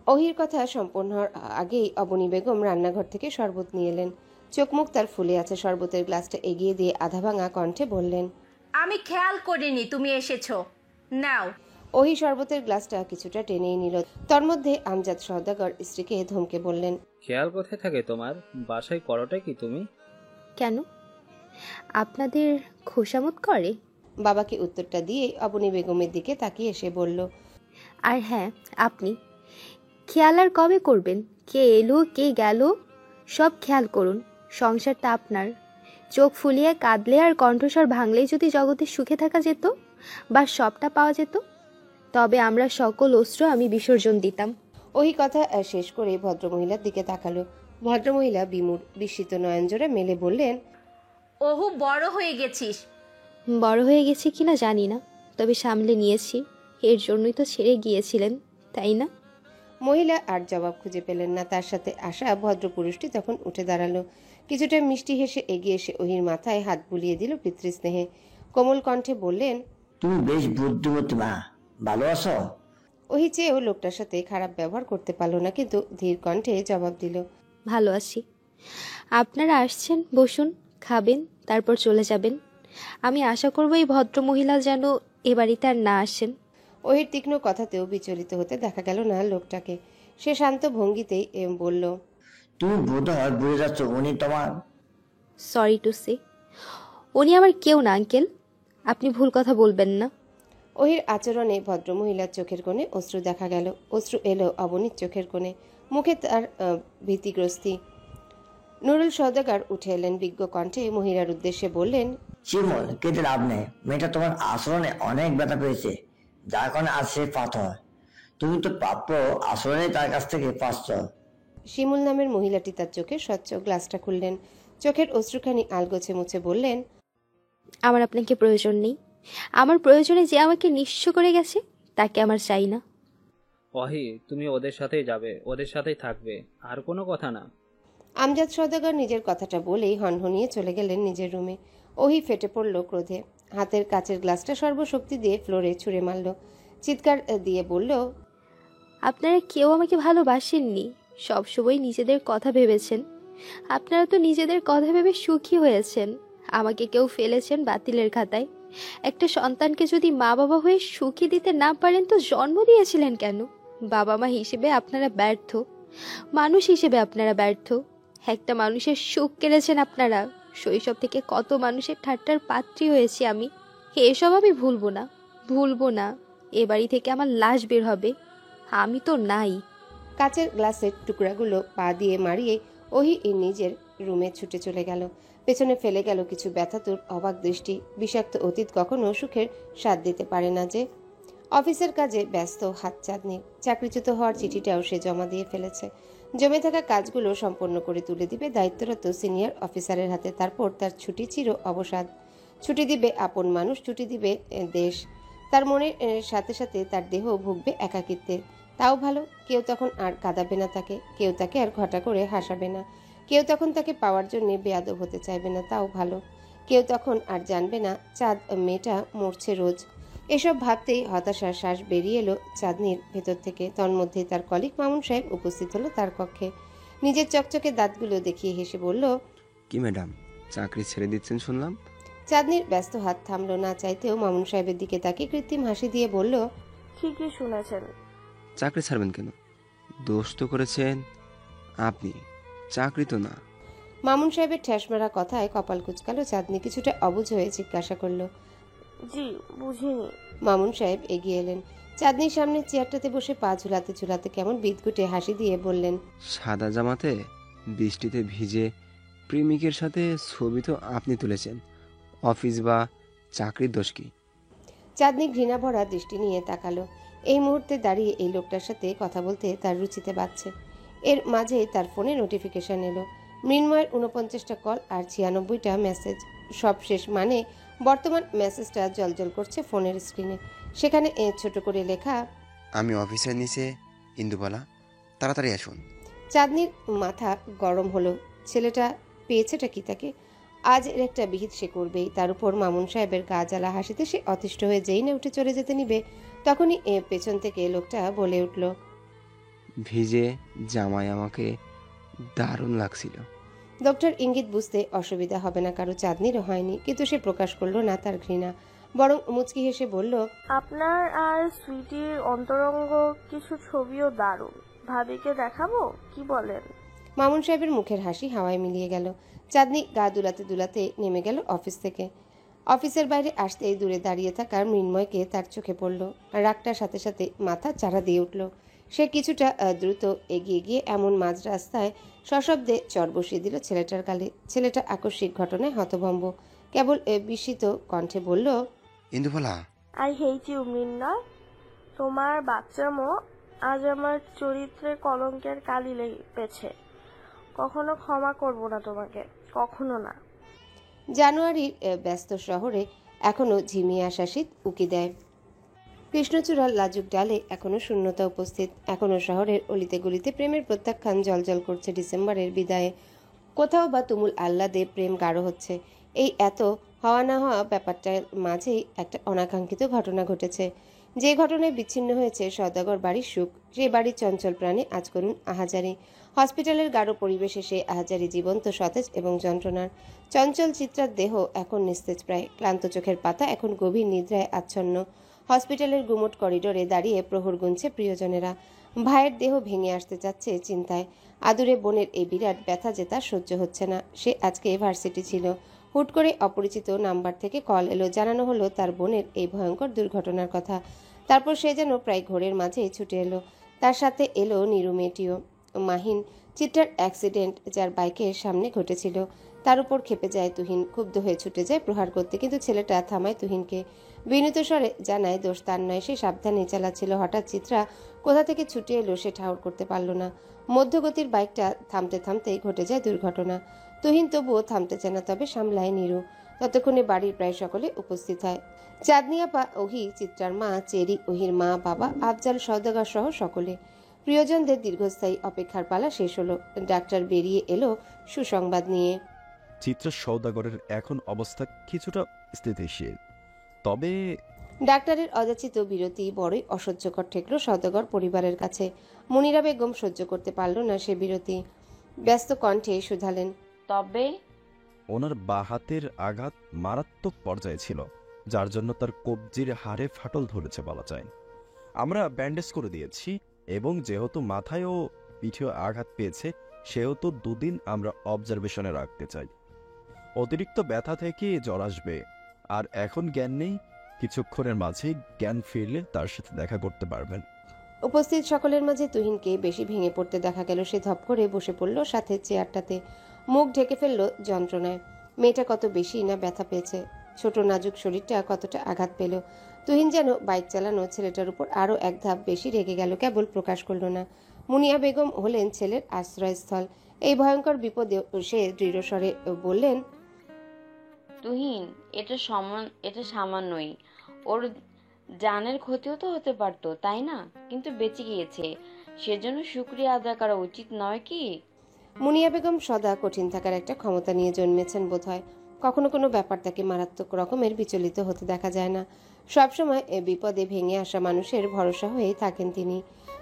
ওহির কথা সম্পূর্ণ হওয়ার আগেই অবনী বেগম রান্নাঘর থেকে শরবত নিয়ে এলেন। চোখ মুখ তার ফুলে আছে। শরবতের গ্লাসটা এগিয়ে দিয়ে আধা ভাঙা কণ্ঠে বললেন, আমি খেয়াল করিনি তুমি এসেছো, নাও। ওহি শরবতের গ্লাসটা কিছুটা টেনেই নিল। তন্মধ্যে আমজাদ সওদাগর স্ত্রীকে ধমকে বললেন, খেয়াল কোথায় থাকে তোমার? বাসায় করোটা কি তুমি? কেন, আপনাদের খোশামত করে? বাবাকে উত্তরটা দিয়ে অবনী বেগমের দিকে তাকিয়ে এসে বলল, আর হ্যাঁ, আপনি খেয়াল আর কবে করবেন? কে এলো কে গেল সব খেয়াল করুন। সংসারটা আপনার। চোখ ফুলিয়ে কাঁদলে আর কণ্ঠস্বর ভাঙলেই যদি জগতে সুখে থাকা যেত বা সবটা পাওয়া যেত, তবে আমরা সকল অস্ত্র আমি বিসর্জন দিতাম। ওই কথা শেষ করে ভদ্রমহিলার দিকে তাকালো। ভদ্রমহিলা বিমূঢ় বিস্মিত নয়নজোড়া মেলে বললেন, ওহু বড় হয়ে গেছিস। বড় হয়ে গেছি কিনা জানি না, তবে সামলে নিয়েছি। এর জন্যই তো ছেড়ে গিয়েছিলেন, তাই না? মহিলা আর জবাব খুঁজে পেলেন না। তার সাথে আসা ভদ্রপুরুষটি তখন উঠে দাঁড়ালো। কিছুটা মিষ্টি হেসে এগিয়ে এসে ওহির মাথায় হাত বুলিয়ে দিল পিতৃস্নেহে। কোমল কণ্ঠে বললেন, তুমি বেশ বুদ্ধিমতী মা, ভালো আছো? ওহি চেয়েও লোকটার সাথে খারাপ ব্যবহার করতে পারল না, কিন্তু ধীর কণ্ঠে জবাব দিল, ভালো আছি। আপনারা আসছেন, বসুন, খাবেন, তারপর চলে যাবেন। আমি আশা করব এই ভদ্রমহিলা যেন এ বাড়িতে আর না আসেন। ওহির তীক্ষ্ণ কথাতেও বিচলিত হতে দেখা গেল না লোকটাকে। সে শান্ত ভঙ্গিতেই বলল, তুমি বোধ হয় বুঝে যাচ্ছ উনি তোমার। সরি টু সে, উনি আমার কেউ না আঙ্কেল, আপনি ভুল কথা বলবেন না। ওহির আচরণে ভদ্রমহিলার চোখের কোণে অশ্রু দেখা গেল। অশ্রু এলো অবনীর চোখের কোণে, মুখে তার ভীতিগ্রস্তি। নুরুল সওদাগর উঠে এলেন, বিজ্ঞ কণ্ঠে মহিলার উদ্দেশ্যে বললেন, শিমুল, কেটে লাভ নেই। মেয়েটা তোমার আচরণে অনেক ব্যথা পেয়েছে, যার কারণে আজ সে পাথর। তুমি তো প্রাপ্য আচরণে তার কাছ থেকে পাচ্ছ। শিমুল নামের মহিলাটি তার চোখের স্বচ্ছ গ্লাসটা খুললেন, চোখের অশ্রুখানি আলগোছে মুছে বললেন, আমার আপনাকে প্রয়োজন নেই। আমার প্রয়োজনে যে আমাকে নিঃস্ব করে গেছে তাকে আমার চাই না। অহি, তুমি ওদের সাথেই যাবে, ওদের সাথেই থাকবে, আর কোনো কথা না। আমজাদ সওদাগর নিজের কথাটা বলেই হনহনিয়ে চলে গেলেন নিজের রুমে। ওহি ফেটে পড়ল ক্রোধে, হাতের কাচের গ্লাসটা সর্বশক্তি দিয়ে ফ্লোরে ছুঁড়ে মারল, চিৎকার দিয়ে বলল, আপনারা কেউ আমাকে ভালোবাসেননি, সবসময় নিজেদের কথা ভেবেছেন। আপনারা তো নিজেদের কথা ভেবে সুখী হয়েছেন, আমাকে কেউ ফেলেছেন বাতিলের খাতায়। একটা সন্তানকে যদি মা বাবা হয়ে সুখী দিতে না পারেন তো জন্ম দিয়েছিলেন কেন? বাবা মা হিসেবে আপনারা ব্যর্থ, মানুষ হিসেবে আপনারা ব্যর্থ। একটা মানুষের সুখ কেড়েছেন আপনারা। শৈশব থেকে কত মানুষের ঠাট্টার পাত্রী হয়েছি আমি, এসব আমি ভুলবো না, ভুলবো না। এ বাড়ি থেকে আমার লাশ বের হবে, আমি তো নাই। কাচের গ্লাসের টুকরাগুলো পা দিয়ে মারিয়ে ওহি নিজের রুমে ছুটে চলে গেল। পেছনে ফেলে গেল কিছু ব্যথাতুর অবাক দৃষ্টি। বিষাক্ত অতীত কখনো সুখের স্বাদ দিতে পারে না যে। অফিসের কাজে ব্যস্ত হাত চাঁদনি। চাকরিচ্যুত হওয়ার চিঠিটাও সে জমা দিয়ে ফেলেছে। জমে থাকা কাজগুলো সম্পন্ন করে তুলে দিবে দায়িত্বরত সিনিয়র অফিসারের হাতে। তারপর তার ছুটি চির অবসাদ। ছুটি দিবে আপন মানুষ, ছুটি দিবে দেশ। তার মনের সাথে সাথে তার দেহ ভুগবে একাকিত্বে। তাও ভালো, কেউ তখন আর কাঁদাবে না তাকে, কেউ তাকে আর ঘটা করে হাসাবে না, কেউ তখন তাকে পাওয়ার জন্য বেয়াদব হতে চাইবে না। তাও ভালো, কেউ তখন আর জানবে না চাঁদ মেয়েটা মরছে রোজ। এসব ভাবতেই হতাশার শ্বাস বেরিয়ে এলো চাঁদনির ভেতর থেকে। তন্মধ্যেই তার কলিগ মামুন সাহেব উপস্থিত হলো তার কক্ষে। নিজের চকচকে দাঁতগুলো দেখিয়ে হেসে বলল, কি ম্যাডাম, চাকরি ছেড়ে দিচ্ছেন শুনলাম? চাঁদনির ব্যস্ত হাত থামলো না চাইতেও। মামুন সাহেবের দিকে তাকিয়ে কৃত্রিম হাসি দিয়ে বলল, ঠিকই শুনেছেন। চাকরি ছাড়বেন কেন? দোষ তো করেছেন আপনি, চাকরি তো না। মামুন সাহেবের ঠ্যাসমারা কথায় কপাল কুচকালো চাঁদনি। কিছুটা অবুঝ হয়ে জিজ্ঞাসা করলো, জি বুঝিনি। মামুন সাহেব এগিয়ে এলেন। চাঁদনির সামনে চেয়ারটাতে বসে পা ঝুলাতে ঝুলাতে কেমন বিদঘুটে হাসি দিয়ে বললেন, সাদা জামাতে বৃষ্টিতে ভিজে প্রেমিকের সাথে ছবি তো আপনি তুলেছেন, অফিস বা চাকরির দোষ কি? চাঁদনি ঘৃণা ভরা দৃষ্টি নিয়ে তাকালো। এই মুহূর্তে দাঁড়িয়ে এই লোকটার সাথে কথা বলতে তার রুচিতে বাড়ছে। এর মাঝে তার ফোনে নোটিফিকেশন এলো। মৃন্ময়ের 49টা কল আর 96টা মেসেজ। সব শেষ, মানে বর্তমান মেসেজটা জলজল করছে ফোনের স্ক্রিনে। সেখানে ছোট করে লেখা, আমি অফিসের নিচে, ইন্দুবালা, তাড়াতাড়ি আসুন। চাঁদনির মাথা গরম হলো। ছেলেটা পেয়েছেটা কি তাকে? আজ এর একটা বিহিত সে করবেই। তার উপর মামুন সাহেবের গা জ্বালা হাসিতে সে অতিষ্ঠ হয়ে যেই না উঠে চলে যেতে নিবে, তখনই পেছন থেকে লোকটা বলে উঠল, ভিজে জামায় আমাকে দারুণ লাগছিল। ডক্টর ইঙ্গিত বুঝতে অসুবিধা হবে না কারো, চাঁদনিরও হয়নি। কিন্তু সে প্রকাশ করলো না তার ঘৃণা, বরং মুচকি হেসে বলল, আপনার আর সুইটির অন্তরঙ্গ কিছু ছবিও দারুণ, ভাবিকে দেখাবো, কি বলেন? মামুন সাহেবের মুখের হাসি হাওয়ায় মিলিয়ে গেল। চাঁদনি গা দুলাতে দুলাতে নেমে গেল অফিস থেকে। অফিসের বাইরে আসতেই দূরে দাঁড়িয়ে থাকা মৃন্ময়কে তার চোখে পড়ল। রাগটার সাথে সাথে মাথা চাড়া দিয়ে উঠল। সে কিছুটা দ্রুত এগিয়ে গিয়ে এমন মাঝ রাস্তায় সশব্দে চর বসিয়ে দিল ছেলেটার গালে। ছেলেটা আকস্মিক ঘটনায় হতভম্ব, কেবল বিস্মিত কণ্ঠে বলল, ইন্দুবালা, আই হেট ইউ মৃন্ময়। তোমার বাচ্চামো আজ আমার চরিত্রে কলঙ্কের কালি লেগেছে। কখনো ক্ষমা করব না তোমাকে, কখনো না। জানুয়ারির ব্যস্ত শহরে এখনো ঝিমিয়ে আসা শীত উকি দেয়। কৃষ্ণচূড়ার লাজুক ডালে এখনো শূন্যতা উপস্থিত। এখনো শহরের অলিতে গলিতে প্রেমের প্রত্যাখ্যান জলজল করছে ডিসেম্বরের বিদায়ে। কোথাও বা তুমুল আহ্লাদে প্রেম গাঢ় হচ্ছে। এই এত হওয়া না হওয়া ব্যাপারটার মাঝেই একটা অনাকাঙ্ক্ষিত ঘটনা ঘটেছে। যে ঘটনায় বিচ্ছিন্ন হয়েছে সওদাগর বাড়ির সুখ, সে বাড়ির চঞ্চল প্রাণে আজ করুন আহাজারি। হসপিটালের গাঢ় পরিবেশে সে আহাজারি জীবন্ত, সতেজ এবং যন্ত্রণার। চঞ্চল চিত্রার দেহ এখন নিস্তেজ প্রায়, ক্লান্ত চোখের পাতা এখন গভীর নিদ্রায় আচ্ছন্ন। হসপিটালের গুমোট করিডোরে দাঁড়িয়ে প্রহর গুনছে প্রিয়জনেরা। ভাইয়ের দেহ ভেঙে আসতে যাচ্ছে চিন্তায়। আদুরে বোনের এই বিরাট ব্যথা যে তার সহ্য হচ্ছে না। সে আজকে ভার্সিটি ছিল। হুট করে অপরিচিত নাম্বার থেকে কল এলো, জানানো হলো তার বোনের এই ভয়ঙ্কর দুর্ঘটনার কথা। তারপর সে যেন প্রায় ঘোরের মাঝে ছুটে এলো। তার সাথে এলো নিরু মেয়েটিও। মাহিন, চিত্রার অ্যাক্সিডেন্ট যার বাইকের সামনে ঘটেছিল, তার উপর ক্ষেপে যায় তুহিন। ক্ষুব্ধ হয়ে ছুটে যায় প্রহার করতে, কিন্তু ছেলেটা থামায় তুহিনকে। বিনীত স্বরে জানায় দোষ তার নয়, সে সাবধানে চালাচ্ছিল। হঠাৎ চিত্রা কোথা থেকে ছুটে এলো সে ঠাউর করতে পারল না। মধ্যগতির বাইকটা থামতে থামতেই ঘটে যায় দুর্ঘটনা। তুহিন তবুও থামতে চায় না, তবে সামলায় নিরু। ততক্ষণে বাড়ির প্রায় সকলে উপস্থিত হয়। চাঁদনি আপা, ওহি, চিত্রার মা, চেরি, ওহির মা, বাবা, আফজাল, সওদাগর সহ সকলে। প্রিয়জনদের দীর্ঘস্থায়ী অপেক্ষার পালা শেষ হলো। ডাক্তার বেরিয়ে এলো সুসংবাদ নিয়ে। চিত্রা সওদাগরের এখন অবস্থা কিছুটা স্থিতিশীল, তবে ডাক্তারের অযাচিত বিরতি বড়ই অসহ্যকর ঠেকল সওদাগর পরিবারের কাছে। মুনিরা বেগম সহ্য করতে পারল না সে বিরতি। ব্যস্ত কণ্ঠে শুধালেন, তবে ওনার বাঁ হাতের আঘাত মারাত্মক পর্যায়ে ছিল, যার জন্য তার কবজির হাড়ে ফাটল ধরেছে বলা যায়। আমরা ব্যান্ডেজ করে দিয়েছি, এবং যেহেতু মাথায় ও পিঠেও আঘাত পেয়েছে, সেহেতু 2 দিন আমরা অবজারভেশনে রাখতে চাই। অতিরিক্ত ব্যথা থেকে জ্বর আসবে, আর এখন জ্ঞান নেই। কিছুক্ষণের মাঝেই জ্ঞান ফিরলে তার সাথে দেখা করতে পারবেন। উপস্থিত সকলের মাঝে তুহিনকে বেশি ভেঙে পড়তে দেখা গেল। সে ধপ করে বসে পড়ল সাথে চেয়ারটাতে, মুখ ঢেকে ফেলল যন্ত্রণায়। মেয়েটা কত বেশি না ব্যথা পেয়েছে, ছোট নাজুক শরীরটা কতটা আঘাত পেল। তুহিন যেন বাইক চালানো ছেলেটার উপর আরো এক ধাপ বেশি রেগে গেল, কেবল প্রকাশ করল না। মুনিয়া বেগম হলেন ছেলের আশ্রয়স্থল। এই ভয়ঙ্কর বিপদে সে দৃঢ়স্বরে বললেন, তুহিন, এটা সামান্যই। ওর জানের ক্ষতিও তো হতে পারতো, তাই না? কিন্তু বেঁচে গিয়েছে, সেজন্য শুকরিয়া আদায় করা উচিত নয় কি? মুনিয়া বেগম সদা কঠিন থাকার একটা ক্ষমতা নিয়ে জন্মেছেন বোধহয়। কখনো কোনো ব্যাপার তাকে মারাত্মক রকমের বিচলিত হতে দেখা যায় না। সবসময় এ বিপদে ভেঙে আসা মানুষের ভরসা হয়েই থাকেন তিনি।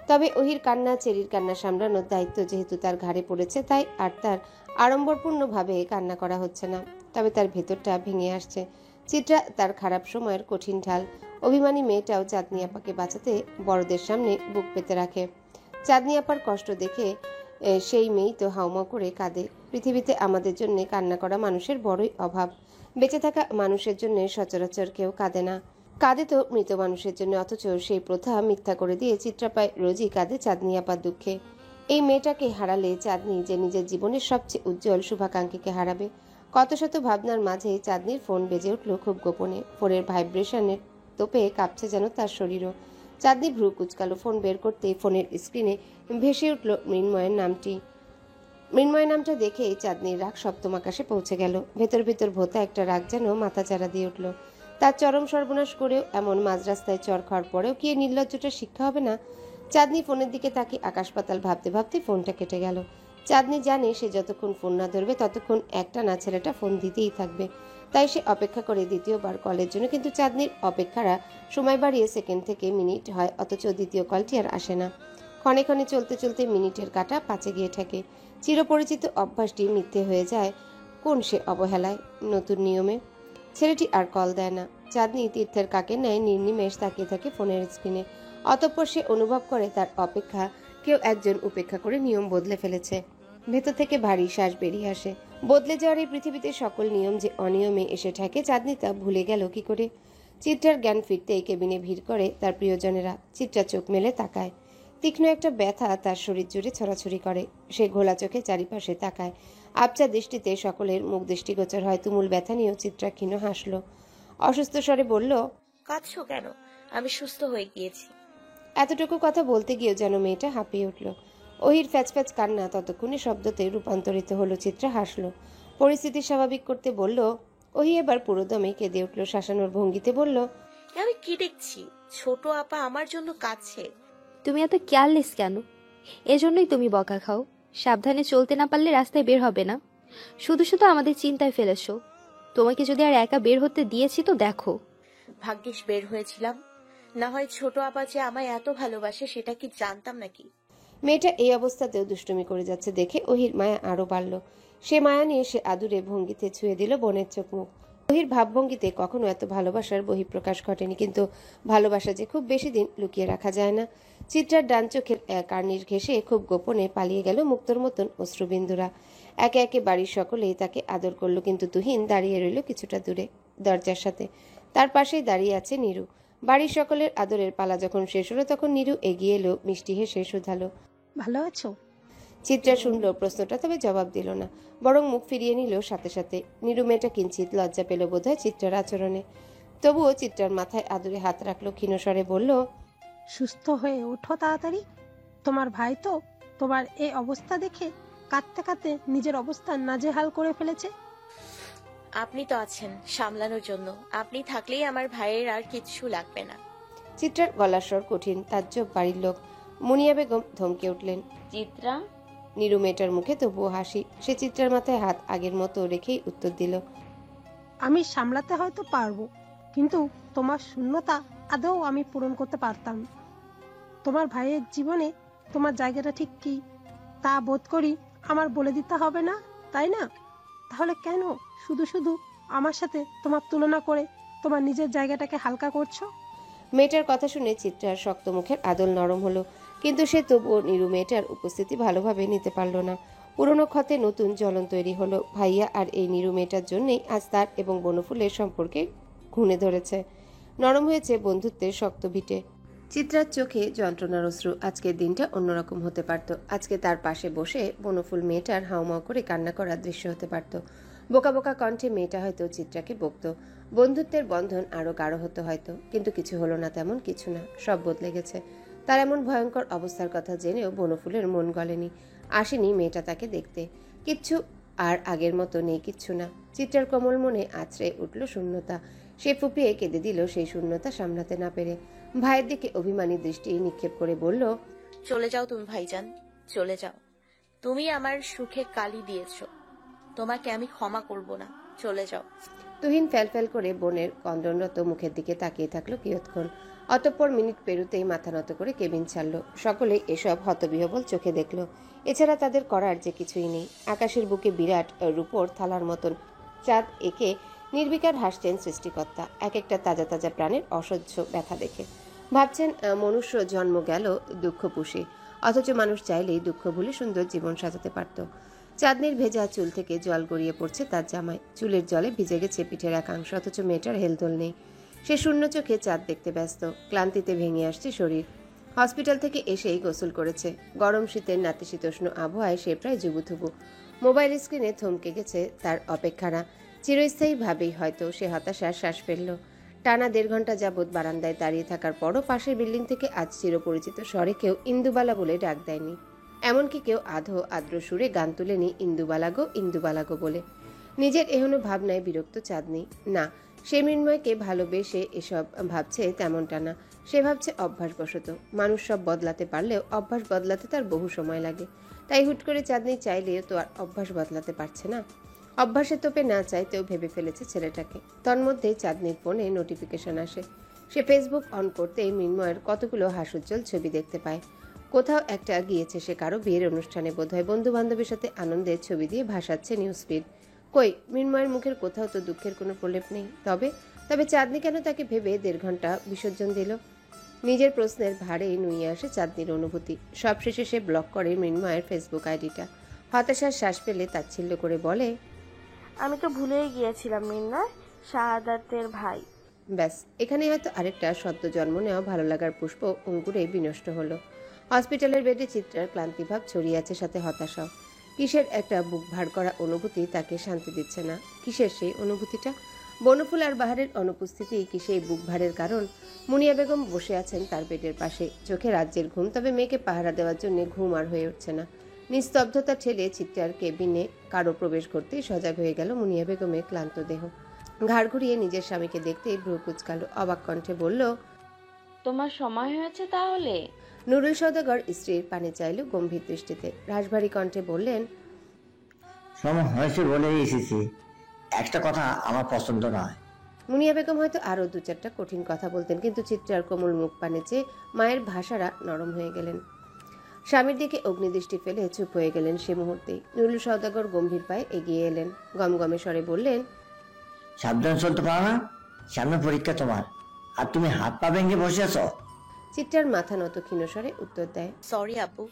তবে ওহির কান্না, চেরির কান্না সামলানোর দায়িত্ব যেহেতু তার ঘাড়ে পড়েছে, তাই আর তার আড়ম্বরপূর্ণভাবে কান্না করা হচ্ছে না। তবে তার ভেতরটা ভেঙে আসছে। চিত্রা তার খারাপ সময়ের কঠিন ঢাল। অভিমানী মেয়েটাও চাঁদনি আপাকে বাঁচাতে বড়দের সামনে বুক পেতে রাখে। চাঁদনি আপার কষ্ট দেখে সেই মেয়েই তো হাউমাউ করে কাঁদে। পৃথিবীতে আমাদের জন্য কান্না করা মানুষের বড়ই অভাব। বেঁচে থাকা মানুষের জন্য সচরাচর কেউ কাঁদে না। কাঁদে তো মৃত মানুষের জন্য, অথচ সেই প্রথা মিথ্যা করে দিয়ে চিত্রা পায় রোজই কাঁদে চাঁদনি আপার দুঃখে। এই মেয়েটাকে হারালে চাঁদনি যে নিজের জীবনের সবচেয়ে উজ্জ্বল শুভাকাঙ্ক্ষীকে হারাবে। কত শত ভাবনার মাঝে চাঁদনির ফোন বেজে উঠল খুব গোপনে। ফোনের ভাইব্রেশনের তোপে কাঁপছে যেন তার শরীরও। চাঁদনি ভ্রু কুচকালো। ফোন বের করতেই ফোনের স্ক্রিনে ভেসে উঠল মৃন্ময়ের নামটি। মৃন্ময়ের নামটা দেখেই চাঁদনির রাগ সপ্তম আকাশে পৌঁছে গেল। ভেতর ভেতর ভোতা একটা রাগ যেন মাথাচাড়া দিয়ে উঠল। তার চরম সর্বনাশ করেও, এমন মাঝ রাস্তায় চর খাওয়ার পরেও কি এই নির্লজ্জটা শিক্ষা হবে না? চাঁদনি ফোনের দিকে তাকে আকাশ পাতাল ভাবতে ভাবতে ফোনটা কেটে গেল। চাঁদনি জানে সে যতক্ষণ ফোন না ধরবে ততক্ষণ একটা না ছেলেটা ফোন দিতেই থাকবে। তাই সে অপেক্ষা করে দ্বিতীয়বার কলের জন্য। কিন্তু চাঁদনির অপেক্ষারা সময় বাড়িয়ে সেকেন্ড থেকে মিনিট হয়, অথচ দ্বিতীয় কলটি আর আসে না। ক্ষণে ক্ষণে চলতে চলতে মিনিটের কাঁটা পাঁচে গিয়ে ঠেকে। চিরপরিচিত অভ্যাসটি মিথ্যে হয়ে যায় কোন সে অবহেলায়, নতুন নিয়মে। ছেলেটি আর কল দেয় না। চাঁদনি তীর্থের কাকের ন্যায় নির্নিমেষ তাকিয়ে থাকে ফোনের স্ক্রিনে। অতঃপর সে অনুভব করে তার অপেক্ষা কেউ একজন উপেক্ষা করে নিয়ম বদলে ফেলেছে। ভেতর থেকে ভারী শ্বাস বেরিয়ে আসে। বদলে যাওয়ার এই পৃথিবীতে সকল নিয়ম যে অনিয়মে এসে ঠেকে, চাঁদনি তা ভুলে গেল কি করে? চিত্রার জ্ঞান ফিরতেই কেবিনে ভিড় করে তার প্রিয়জনেরা। চিত্রা চোখ মেলে তাকায়। তীক্ষ্ণ একটা ব্যথা তার শরীর জুড়ে ছড়াছড়ি করে। সে ঘোলা চোখে চারিপাশে তাকায়। আবছা দৃষ্টিতে সকলের মুখ দৃষ্টিগোচর হয়। তুমুল ব্যথা নিয়েও চিত্রা ক্ষীণ হাসল। অসুস্থ স্বরে বলল, কাঁদছো কেন? আমি সুস্থ হয়ে গিয়েছি। এতটুকু কথা বলতে গিয়েও যেন মেয়েটা হাঁপিয়ে উঠল। ওহির ফ্যাচফ্যাচ কান্না ততক্ষণে শব্দতে রূপান্তরিত হলো। চিত্রা হাসল। পরিস্থিতি স্বাভাবিক করতে বলল, ওহি এবার পুরোদমে কেঁদে উঠল। শাসানোর ভঙ্গিতে বলল, আমি কি দেখছি? ছোট আপা আমার জন্য কাঁদছে। তুমি এত কেয়ারলেস কেন? এজন্যই তুমি বকা খাও। সাবধানে চলতে না পারলে রাস্তায় বের হবে না। শুধু শুধু আমাদের চিন্তায় ফেলেছো। তোমাকে যদি আর একা বের হতে দিয়েছি তো দেখো। ভাগ্যিস বের হয়েছিলাম, না হয় ছোট আপা যে আমায় এত ভালোবাসে সেটা কি জানতাম নাকি? মেয়েটা এই অবস্থাতেও দুষ্টুমি করে যাচ্ছে দেখে ওহির মায়া আরো বাড়ল। সে মায়া নিয়ে সে আদুরে ভঙ্গিতে ছুঁয়ে দিল বোনের চোখ মুখ। বহির ভাবভঙ্গিতে কখনো এত ভালোবাসার বহিঃপ্রকাশ ঘটেনি, কিন্তু ভালোবাসা যে খুব বেশি দিন লুকিয়ে রাখা যায় না। চিত্রার ডান চোখের কার্নিশ ঘেঁষে খুব গোপনে পালিয়ে গেল মুক্তোর মতন অশ্রুবিন্দুরা। একে একে বাড়ির সকলেই তাকে আদর করলো, কিন্তু তুহিন দাঁড়িয়ে রইল কিছুটা দূরে দরজার সাথে। তার পাশেই দাঁড়িয়ে আছে নীরু। বাড়ির সকলের আদরের পালা যখন শেষ হলো তখন নীরু এগিয়ে এলো, মিষ্টি হেসে শুধালো, ভালো আছো? চিত্রা শুনল প্রশ্নটা, তবে জবাব দিল না, বরং মুখ ফিরিয়ে নিল সাথে সাথে। নীরু মেয়েটা কিঞ্চিত লজ্জা পেল বোধহয় চিত্রার আচরণে, তবুও চিত্রার মাথায় আদরে হাত রাখলো, ক্ষীণস্বরে বলল, সুস্থ হয়ে ওঠো তাড়াতাড়ি। তোমার ভাই তো তোমার এই অবস্থা দেখে কাঁদতে কাঁদতে নিজের অবস্থা নাজেহাল করে ফেলেছে। আপনি তো আছেন সামলানোর জন্য, আপনি থাকলেই আমার ভাইয়ের আর কিচ্ছু লাগবে না। চিত্রার গলার স্বর কঠিন, তাজ্জব বাড়ির লোক। মুনিয়া বেগম ধমকে উঠলেন, চিত্রা? নীরু মেয়েটার মুখে তবুও হাসি। সে চিত্রার মাথায় হাত আগের মতো রেখেই উত্তর দিল, আমি সামলাতে হয়তো পারবো, কিন্তু তোমার শূন্যতা আদৌ আমি পূরণ করতে পারতাম। তোমার ভাইয়ের জীবনে তোমার জায়গাটা ঠিক কি তা বোধ করি আমার বলে দিতে হবে না, তাই না? তাহলে কেন শুধু শুধু আমার সাথে তোমার তুলনা করে তোমার নিজের জায়গাটাকে হালকা করছো? মেয়েটার কথা শুনে চিত্রার শক্ত মুখের আদল নরম হলো, কিন্তু সে তবুও নীরু মেয়েটার উপস্থিতি ভালোভাবে নিতে পারল না। পুরনো ক্ষতে নতুন জ্বলন তৈরি হলো। ভাইয়া আর এই নীরু মেয়েটার জন্যই আজ তার এবং বনফুলের সম্পর্কে ঘুণে ধরেছে। নরম হয়েছে বন্ধুত্বের শক্ত ভিটে। চিত্রার চোখে যন্ত্রণার অশ্রু। আজকের দিনটা অন্যরকম হতে পারত। আজকে তার পাশে বসে বনফুল মেয়েটার হাউমাউ করে কান্না করার দৃশ্য হতে পারত। বোকা বোকা কণ্ঠে মেয়েটা হয়তো চিত্রাকে বকত। বন্ধুত্বের বন্ধন আরো গাঢ় হতো হয়তো, কিন্তু কিছু হলো না, তেমন কিছু না। সব বদলে গেছে। তার এমন ভয়ঙ্কর অবস্থার কথা জেনেও বনফুলের মন গলেনি। আসেনি মেয়েটা তাকে দেখতে। কিচ্ছু আর আগের মতো নেই, কিচ্ছু না। চিত্রার কোমল মনে আছড়ে উঠল শূন্যতা। সে ফুপিয়ে কেঁদে দিল সেই শূন্যতা সামলাতে না পেরে। ভাইয়ের দিকে অভিমানী দৃষ্টি নিক্ষেপ করে বলল, চলে যাও তুমি ভাইজান, চলে যাও। তুমি আমার সুখে কালি দিয়েছো, তোমাকে আমি ক্ষমা করব না, চলে যাও। তুহিন ফ্যাল করে বোনের কন্দনরত মুখের দিকে তাকিয়ে থাকলো কিয়ৎক্ষণ। অতঃপর মিনিট পেরুতেই মাথা নত করে কেবিন ছাড়ল। সকলেই এসব হতবিহবল চোখে দেখল। এছাড়া তাদের করার যে কিছুই নেই। আকাশের বুকে বিরাট রূপোর থালার মতন চাঁদ একে নির্বিকার হাসছেন সৃষ্টিকর্তা, এক একটা তাজা তাজা প্রাণের অসহ্য ব্যথা দেখে। ভাবছেন মনুষ্য জন্ম গেল দুঃখ পুষে, অথচ মানুষ চাইলেই দুঃখ ভুলে সুন্দর জীবন সাজাতে পারত। চাঁদনির ভেজা চুল থেকে জল গড়িয়ে পড়ছে তার জামায়। চুলের জলে ভিজে গেছে পিঠের একাংশ, অথচ মেয়েটার হেলদোল নেই। সে শূন্য চোখে চাঁদ দেখতে ব্যস্ত। ক্লান্তিতে ভেঙে আসছে শরীর। হসপিটাল থেকে এসেই গোসল করেছে। গরম শীতের নাতিশীতোষ্ণ আবহাওয়ায় সে প্রায় জুবুথুবু। মোবাইল স্ক্রিনে থমকে গেছে তার অপেক্ষারা। চিরস্থায়ীভাবেই হয়তো সে হতাশার শ্বাস ফেলল। টানা 1.5 ঘন্টা যাবৎ বারান্দায় দাঁড়িয়ে থাকার পরও পাশের বিল্ডিং থেকে আজ চিরপরিচিত স্বরে কেউ ইন্দুবালা বলে ডাক দেয়নি। এমনকি কেউ আধো আদ্র সুরে গান তুলেনি ইন্দুবালা গো বলে। নিজের এহনো ভাবনায় বিরক্ত চাঁদনি। না, সে মৃন্ময়কে ভালোবেসে এসব ভাবছে তেমনটা না। সে ভাবছে অভ্যাসবশত। মানুষ সব বদলাতে পারলেও অভ্যাস বদলাতে তার বহু সময় লাগে। তাই হুট করে চাঁদনি চাইলেও তো আর অভ্যাস বদলাতে পারছে না। অভ্যাসে তোপে না চাইতেও ভেবে ফেলেছে ছেলেটাকে। তন্মধ্যে চাঁদনির ফোনে নোটিফিকেশন আসে। সে ফেসবুক অন করতেই মৃন্ময়ের কতগুলো হাস্যোজ্জ্বল ছবি দেখতে পায়। কোথাও একটা গিয়েছে সে কারো বিয়ের অনুষ্ঠানে, বোধহয় বন্ধু বান্ধবের সাথে আনন্দের ছবি দিয়ে ভাসাচ্ছে নিউজ ফিড। কই, মৃন্ময়ের মুখের কোথাও তো দুঃখের কোনো প্রলেপ নেই। তবে চাঁদনি কেন তাকে ভেবে 1.5 ঘন্টা বিসর্জন দিল? নিজের প্রশ্নের ভারেই নুয়ে আসে চাঁদনির অনুভূতি। সবশেষে সে ব্লক করে মৃন্ময়ের ফেসবুক আইডিটা। হতাশার শ্বাস পেলে তাচ্ছিল্য করে বলে, আমি তো ভুলেই গিয়েছিলাম মিন্নয়, শাহাদাতের ভাই। ব্যাস, এখানে হয়তো আরেকটা সদ্য জন্ম নেওয়া ভালো লাগার পুষ্প অঙ্কুরে বিনষ্ট হলো। হসপিটালের বেডে চিত্রার ক্লান্তিভাব ছড়িয়ে আছে, সাথে হতাশাও। কিসের একটা বুক ভার করা অনুভূতি তাকে শান্তি দিচ্ছে না। কিসের সেই অনুভূতিটা? বনফুল আর বাহারের অনুপস্থিতি কি সেই বুক ভারের কারণ? মুনিয়া বেগম বসে আছেন তার বেডের পাশে, চোখে রাজ্যের ঘুম, তবে মেয়েকে পাহারা দেওয়ার জন্য ঘুম আর হয়ে উঠছে না। নিস্তব্ধতা ঠেলে চিত্রার কেবিনে কারো প্রবেশ করতেই সজাগ হয়ে গেল মুনিয়া বেগমের ক্লান্ত দেহ। ঘাড় ঘুরিয়ে নিজের স্বামীকে দেখতেই ভ্রু কুচকালো। অবাক কণ্ঠে বলল, তোমার সময় হয়েছে তাহলে? নুরুল সওদাগর স্ত্রীর পানে চাইল গম্ভীর দৃষ্টিতে। রাশভারী কণ্ঠে বললেন, সময় হয়েছে বলেই এসেছি, একটা কথা আমার পছন্দ নয়। মুনিয়া বেগম হয়তো আরো 2-4টা কঠিন কথা বলতেন, কিন্তু চিত্রার কোমল মুখ পানে চেয়ে মায়ের ভাষারা নরম হয়ে গেলেন। স্বামীর দিকে অগ্নিদৃষ্টি ফেলে চুপ হয়ে গেলেন সে মুহূর্তেই। নুরুল সওদাগর গম্ভীর পায়ে এগিয়ে এলেন। গমগমে স্বরে বললেন, সাবধান চলতে পারো না? সামনে পরীক্ষা তোমার, আর তুমি হাত পা ভেঙে বসে আছো। চিত্রার মাথা নত ক্ষীণস্বরে উত্তর দেয়। সরি আব্বু।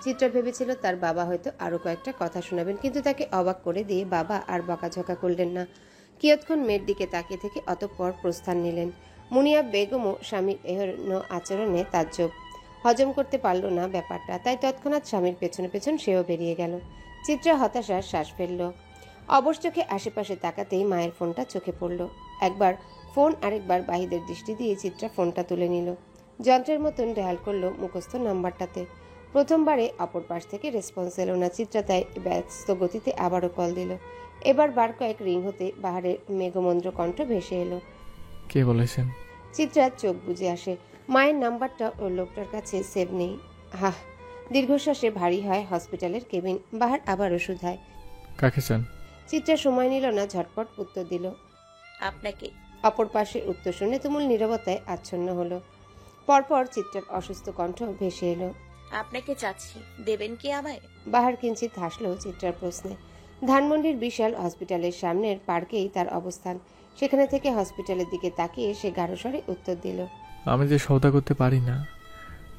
চিত্রা ভেবেছিল তার বাবা হয়তো আরো কয়েকটা কথা শোনাবেন, কিন্তু তাকে অবাক করে দিয়ে বাবা আর বকাঝকা করলেন না। কিয়ৎক্ষণ মেয়ের দিকে তাকিয়ে থেকে অতঃপর প্রস্থান নিলেন। মুনিয়া বেগমও স্বামীর এহেন আচরণে তাজ্জব, হজম করতে পারল না ব্যাপারটা, তাই তৎক্ষণাৎ স্বামীর পেছনে পেছন সেও বেরিয়ে গেল। চিত্রা হতাশার শ্বাস ফেলল। অবশ চোখে আশেপাশে তাকাতেই মায়ের ফোনটা চোখে পড়ল। একবার ফোন, আরেকবার বাহিদের দৃষ্টি দিয়ে চিত্রা ফোনটা তুলে নিল। যন্ত্রের মতন ডায়াল করলো মুখস্থ নাম্বারটাতে। প্রথমবারে অপর পাশ থেকে রেসপন্স এলো না। চিত্রা তাই ব্যস্ত গতিতে আবারও কল দিল। এবার বার কয়েক রিং হতে বাহারের মেঘমন্দ্র কণ্ঠ ভেসে এলো। কে বলেছেন? চিত্রার চোখ বুজে আসে। মায়ের নাম্বারটা ওই লোকটার কাছে সেভ নেই। হাহ, দীর্ঘশ্বাসে ভারী হয় হসপিটালের কেবিন। বাহার আবারও শুধায়, কাকে চান? চিত্রা সময় নিল না, ঝটপট উত্তর দিল, আপনাকে। অপর পাশের উত্তর শুনে তুমুল নীরবতায় আচ্ছন্ন হলো। পরপর চিত্রার অসুস্থ কণ্ঠ ভেসে এলো, আপনাকে চাচ্ছি, দেবেন কি আমায়? বাহার কিঞ্চিত হাসলো চিত্রার প্রশ্নে। ধানমন্ডির বিশাল হসপিটালের সামনের পার্কেই তার অবস্থান। সেখানে থেকে হসপিটালের দিকে তাকিয়ে সে গাঢ়স্বরে উত্তর দিল, আমি যে সওদা করতে পারি না,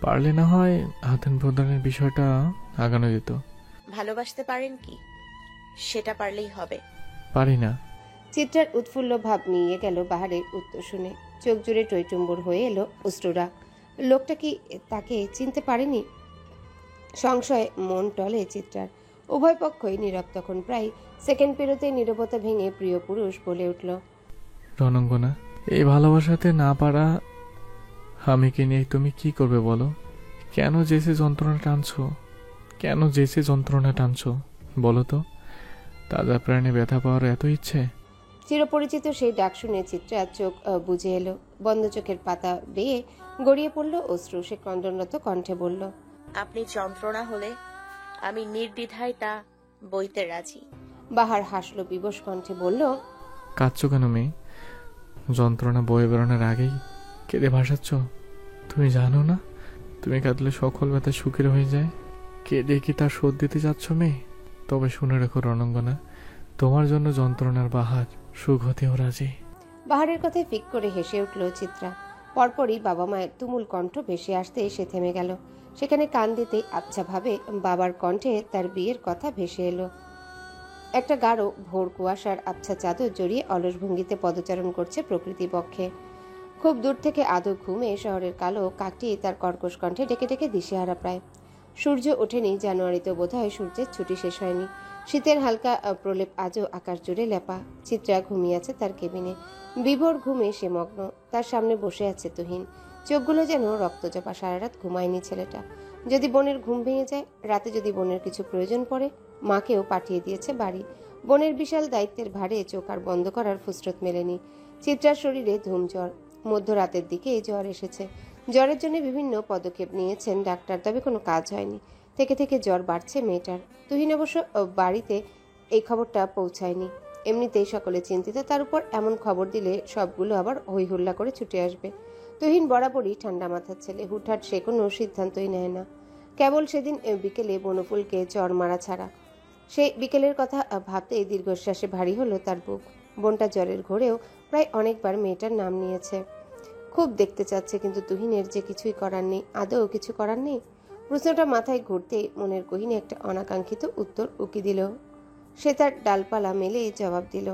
পারলে না হয় আদান প্রদানের বিষয়টা আগানো যেত। ভালোবাসতে পারেন কি? সেটা পারলেই হবে। পারি না। চিত্রার উৎফুল্ল ভাব নিয়ে গেল বাহারের উত্তর শুনে। চোখ জুড়ে টইটুম্বুর হয়ে এলো অশ্রুরা। লোকটা কি তাকে চিনতে পারেনি? সংশয়ে মন টলে চিত্রার। উভয় পক্ষই নীরব তখন। প্রায় সেকেন্ড পেরোতে নীরবতা ভেঙে প্রিয় পুরুষ বলে উঠল, রণঙ্গনা, এই ভালোবাসাতে না পারা স্বামীকে নিয়ে তুমি কি করবে বলো? কেন যেসে যন্ত্রণা টানছো? কেন যেসে যন্ত্রণা টানছো বলো তো? তাজা প্রাণে ব্যথা পাওয়ার এত ইচ্ছে? চিরপরিচিত সেই ডাক শুনে চিত্রার চোখ বুঝে এলো। বন্ধ চোখের পাতা বেয়ে গড়িয়ে পড়ল অশ্রু। সে ক্রন্দনরত কণ্ঠে বলল, আপনি যন্ত্রণা হলে আমি নির্দ্বিধায় তা বইতে রাজি। বাহার হাসলো বিবশ কণ্ঠে বলল, কাঁদছো কেন মেয়ে? যন্ত্রণা বয়ে বেরোনোর আগেই কেঁদে ভাসাচ্ছ? তুমি জানো না তুমি কাঁদলে সকল ব্যথা সুখের হয়ে যায়? কেঁদে কি তার শোধ দিতে যাচ্ছ মেয়ে? তবে শুনে রেখো রণঙ্গনা, তোমার জন্য যন্ত্রণার বাহার সুখ হতেও রাজি। বাহারের কথায় ফিক করে হেসে উঠল চিত্রা। পরপরই বাবা মায়ের তুমুল কণ্ঠ ভেসে আসতে সে থেমে গেল। সেখানে কান দিতেই আবছা ভাবে বাবার কণ্ঠে তার বিয়ের কথা ভেসে এলো। একটা গাঢ় ভোর কুয়াশার আবছা চাদর জড়িয়ে অলস ভঙ্গিতে পদচারণ করছে প্রকৃতি পক্ষে। খুব দূর থেকে আদৌ ঘুমে শহরের কালো কাকটি তার কর্কশ কণ্ঠে ডেকে ডেকে দিশেহারা প্রায়। সূর্য ওঠেনি, জানুয়ারিতে বোধহয় সূর্যের ছুটি শেষ হয়নি। শীতের হালকা প্রলেপ আজও আকাশ জুড়ে লেপা। চিত্রা ঘুমিয়ে আছে তার কেবিনে। বিভোর ঘুমে সে মগ্ন। তার সামনে বসে আছে তুহিন। চোখগুলো যেন রক্তচাপা। সারা রাত ঘুমায়নি ছেলেটা। যদি বোনের ঘুম ভেঙে যায়, রাতে যদি বোনের কিছু প্রয়োজন পড়ে, মাকেও পাঠিয়ে দিয়েছে বাড়ি। বোনের বিশাল দায়িত্বের ভারে চোখ আর বন্ধ করার ফুসরত মেলেনি। চিত্রার শরীরে ধুম জ্বর। মধ্যরাতের দিকে জ্বর এসেছে। জ্বরের জন্য বিভিন্ন পদক্ষেপ নিয়েছেন ডাক্তার, তবে কোনো কাজ হয়নি। থেকে থেকে জ্বর বাড়ছে মেয়েটার। তুহিন অবশ্য বাড়িতে এই খবরটা পৌঁছায়নি। এমনিতেই সকলে চিন্তিত, তার উপর এমন খবর দিলে সবগুলো আবার হই হুল্লা করে ছুটে আসবে। তুহিন বরাবরই ঠান্ডা মাথার ছেলে। হুটহাট সে কোনো সিদ্ধান্তই নেয় না। কেবল সেদিন বিকেলে বনফুলকে জ্বর মারা ছাড়া। সেই বিকেলের কথা ভাবতেই দীর্ঘশ্বাসে ভারী হলো তার বুক। বোনটা জ্বরের ঘোরেও প্রায় অনেকবার মেয়েটার নাম নিয়েছে। খুব দেখতে চাচ্ছে, কিন্তু তুহিনের যে কিছুই করার নেই। আদৌ কিছু করার নেই। প্রশ্নটা মাথায় ঘুরতেই মনের গহীনে একটা অনাকাঙ্ক্ষিত উত্তর উকি দিল। সে তার ডালপালা মেলে জবাব দিল,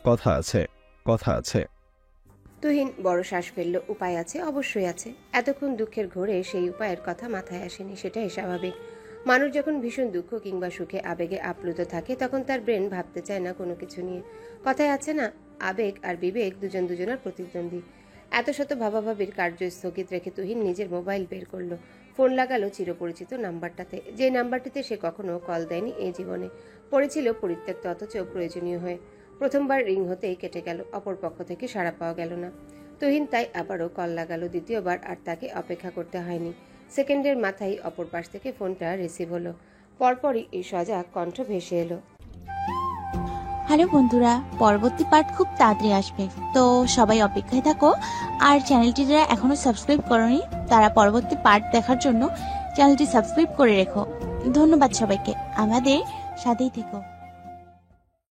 কথা আছে, কথা আছে। তুহিন বড় শ্বাস ফেলল। উপায় আছে, অবশ্যই আছে। এতক্ষণ দুঃখের ঘোরে সেই উপায়ের কথা মাথায় আসেনি, সেটাই স্বাভাবিক। মানুষ যখন ভীষণ দুঃখ কিংবা সুখে আবেগে আপ্লুত থাকে, তখন তার ব্রেন ভাবতে চায় না কোনো কিছু নিয়ে। কথায় আছে না, আবেগ আর বিবেক দুজন দুজনের প্রতিদ্বন্দ্বী। এত শত ভাবাভাবির কার্য স্থগিত রেখে তুহিন নিজের মোবাইল বের করলো। ফোন লাগালো চিরপরিচিত নাম্বারটাতে, যে নাম্বারটিতে সে কখনো কল দেয়নি এই জীবনে। পড়েছিল পরিত্যক্ত অথচ প্রয়োজনীয় হয়ে। প্রথমবার রিং হতেই কেটে গেল। অপর পক্ষ থেকে সাড়া পাওয়া গেল না। তুহিন তাই আবারও কল লাগালো। দ্বিতীয়বার আর তাকে অপেক্ষা করতে হয়নি। সেকেন্ডের মাথায় অপর পাশ থেকে ফোনটা রিসিভ হলো। পরপরই এই সজাগ কণ্ঠ ভেসে এলো, হ্যালো বন্ধুরা, পরবর্তী পার্ট খুব তাড়াতাড়ি আসবে, তো সবাই অপেক্ষায় থাকো। আর চ্যানেলটি যারা এখনো সাবস্ক্রাইব করোনি, তারা পরবর্তী পার্ট দেখার জন্য চ্যানেলটি সাবস্ক্রাইব করে রেখো। ধন্যবাদ সবাইকে, আমাদের সাথেই থেকো।